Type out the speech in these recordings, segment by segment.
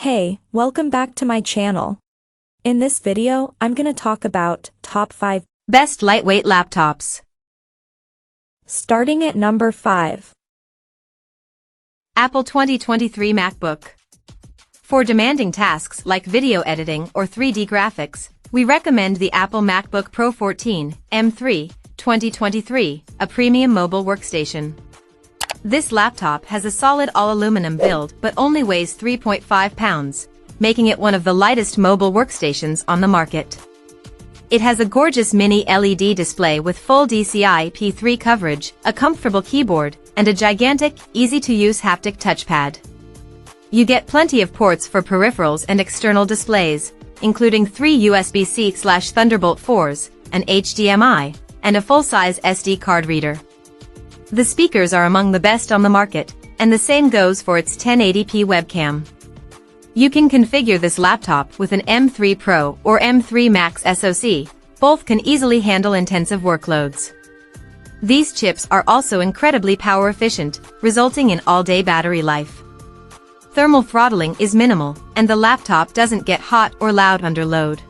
Hey, welcome back to my channel. In this video, I'm gonna talk about top 5 best lightweight laptops. Starting at number 5. Apple 2023 MacBook. For demanding tasks like video editing or 3D graphics, we recommend the Apple MacBook Pro 14 M3 2023, a premium mobile workstation. This laptop has a solid all-aluminum build but only weighs 3.5 pounds, making it one of the lightest mobile workstations on the market. It has a gorgeous mini LED display with full DCI-P3 coverage, a comfortable keyboard, and a gigantic, easy-to-use haptic touchpad. You get plenty of ports for peripherals and external displays, including 3 USB-C/Thunderbolt 4s, an HDMI, and a full-size SD card reader. The speakers are among the best on the market, and the same goes for its 1080p webcam. You can configure this laptop with an M3 Pro or M3 Max SoC, both can easily handle intensive workloads. These chips are also incredibly power efficient, resulting in all-day battery life. Thermal throttling is minimal, and the laptop doesn't get hot or loud under load.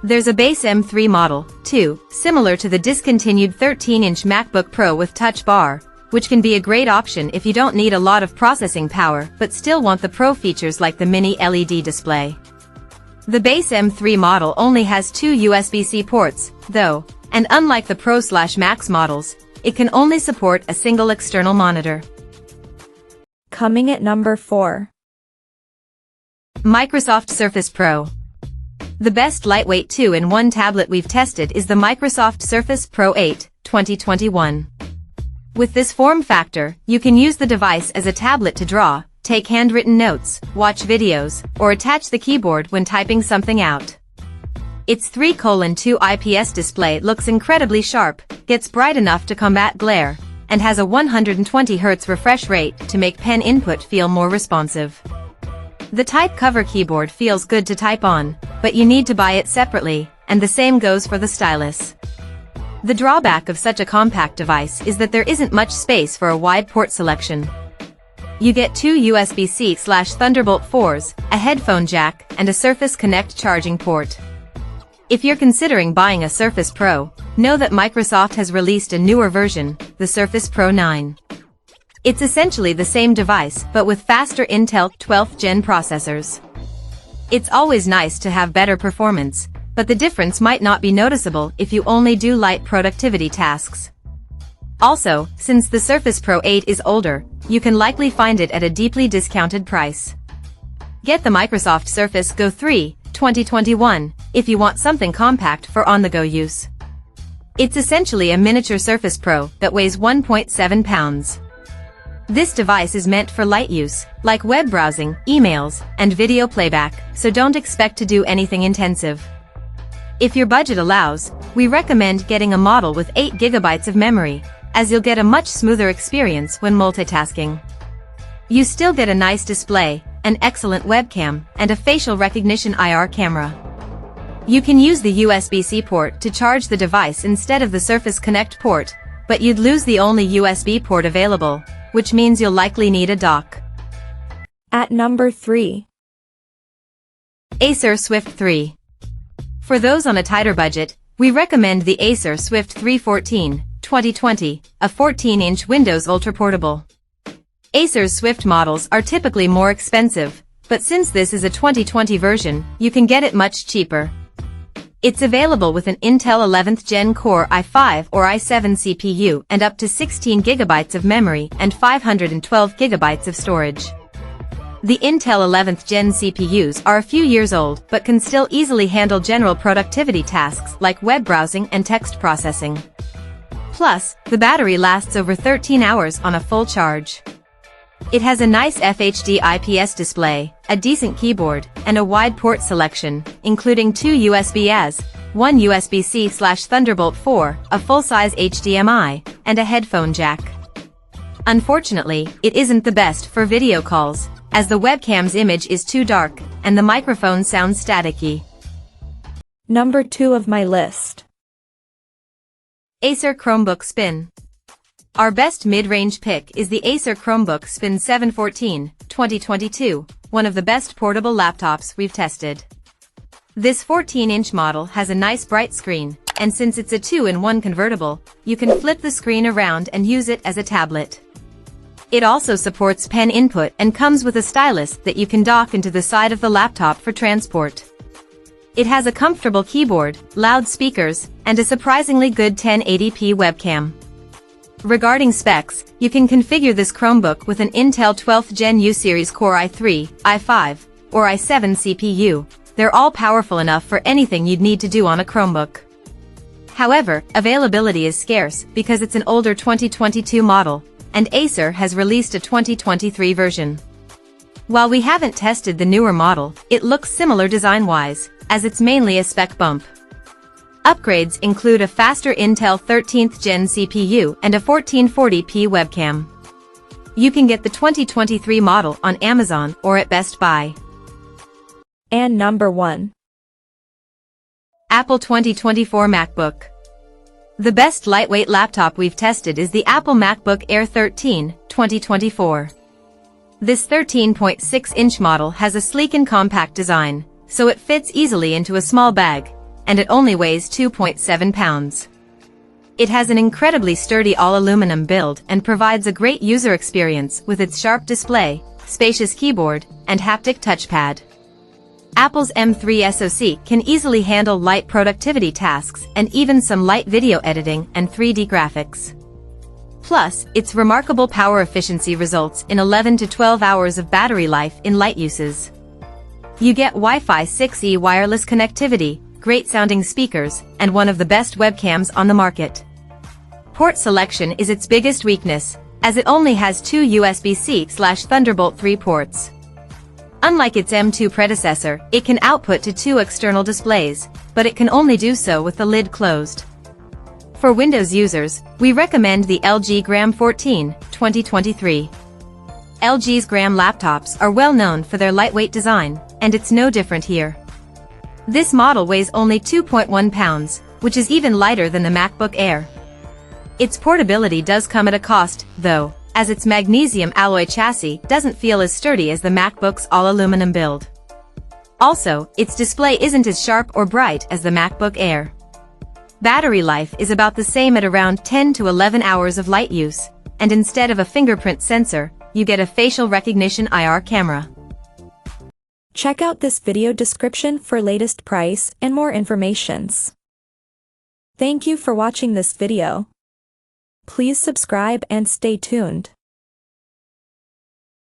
There's a base M3 model, too, similar to the discontinued 13-inch MacBook Pro with Touch Bar, which can be a great option if you don't need a lot of processing power but still want the Pro features like the mini LED display. The base M3 model only has 2 USB-C ports, though, and unlike the Pro/Max models, it can only support a single external monitor. Coming at number 4. Microsoft Surface Pro. The best lightweight 2-in-1 tablet we've tested is the Microsoft Surface Pro 8, 2021. With this form factor, you can use the device as a tablet to draw, take handwritten notes, watch videos, or attach the keyboard when typing something out. Its 3:2 IPS display looks incredibly sharp, gets bright enough to combat glare, and has a 120 Hz refresh rate to make pen input feel more responsive. The type cover keyboard feels good to type on, but you need to buy it separately, and the same goes for the stylus. The drawback of such a compact device is that there isn't much space for a wide port selection. You get 2 USB-C/Thunderbolt 4s, a headphone jack, and a Surface Connect charging port. If you're considering buying a Surface Pro, know that Microsoft has released a newer version, the Surface Pro 9. It's essentially the same device but with faster Intel 12th Gen processors. It's always nice to have better performance, but the difference might not be noticeable if you only do light productivity tasks. Also, since the Surface Pro 8 is older, you can likely find it at a deeply discounted price. Get the Microsoft Surface Go 3, 2021, if you want something compact for on-the-go use. It's essentially a miniature Surface Pro that weighs 1.7 pounds. This device is meant for light use, like web browsing, emails, and video playback, so don't expect to do anything intensive. If your budget allows, we recommend getting a model with 8 GB of memory, as you'll get a much smoother experience when multitasking. You still get a nice display, an excellent webcam, and a facial recognition IR camera. You can use the USB-C port to charge the device instead of the Surface Connect port, but you'd lose the only USB port available, which means you'll likely need a dock. At number 3. Acer Swift 3. For those on a tighter budget, we recommend the Acer Swift 3 14, 2020, a 14-inch Windows Ultra Portable. Acer's Swift models are typically more expensive, but since this is a 2020 version, you can get it much cheaper. It's available with an Intel 11th Gen Core i5 or i7 CPU and up to 16 GB of memory and 512 GB of storage. The Intel 11th Gen CPUs are a few years old but can still easily handle general productivity tasks like web browsing and text processing. Plus, the battery lasts over 13 hours on a full charge. It has a nice FHD IPS display, a decent keyboard, and a wide port selection, including 2 USB-As, 1 USB-C/Thunderbolt 4, a full-size HDMI, and a headphone jack. Unfortunately, it isn't the best for video calls, as the webcam's image is too dark, and the microphone sounds staticky. Number 2 of my list. Acer Chromebook Spin. Our best mid-range pick is the Acer Chromebook Spin 714, 2022, one of the best portable laptops we've tested. This 14-inch model has a nice bright screen, and since it's a 2-in-1 convertible, you can flip the screen around and use it as a tablet. It also supports pen input and comes with a stylus that you can dock into the side of the laptop for transport. It has a comfortable keyboard, loud speakers, and a surprisingly good 1080p webcam. Regarding specs, you can configure this Chromebook with an Intel 12th Gen U-Series Core i3, i5, or i7 CPU. They're all powerful enough for anything you'd need to do on a Chromebook. However, availability is scarce because it's an older 2022 model, and Acer has released a 2023 version. While we haven't tested the newer model, it looks similar design-wise, as it's mainly a spec bump. Upgrades include a faster Intel 13th Gen CPU and a 1440p webcam. You can get the 2023 model on Amazon or at Best Buy. And number 1. Apple 2024 MacBook. The best lightweight laptop we've tested is the Apple MacBook Air 13, 2024. This 13.6-inch model has a sleek and compact design, so it fits easily into a small bag, and it only weighs 2.7 pounds. It has an incredibly sturdy all-aluminum build and provides a great user experience with its sharp display, spacious keyboard, and haptic touchpad. Apple's M3 SoC can easily handle light productivity tasks and even some light video editing and 3D graphics. Plus, its remarkable power efficiency results in 11 to 12 hours of battery life in light uses. You get Wi-Fi 6E wireless connectivity, great-sounding speakers, and one of the best webcams on the market. Port selection is its biggest weakness, as it only has 2 USB-C/Thunderbolt 3 ports. Unlike its M2 predecessor, it can output to 2 external displays, but it can only do so with the lid closed. For Windows users, we recommend the LG Gram 14, 2023. LG's Gram laptops are well known for their lightweight design, and it's no different here. This model weighs only 2.1 pounds, which is even lighter than the MacBook Air. Its portability does come at a cost, though, as its magnesium alloy chassis doesn't feel as sturdy as the MacBook's all-aluminum build. Also, its display isn't as sharp or bright as the MacBook Air. Battery life is about the same at around 10 to 11 hours of light use, and instead of a fingerprint sensor, you get a facial recognition IR camera. Check out this video description for latest price and more informations. Thank you for watching this video. Please subscribe and stay tuned.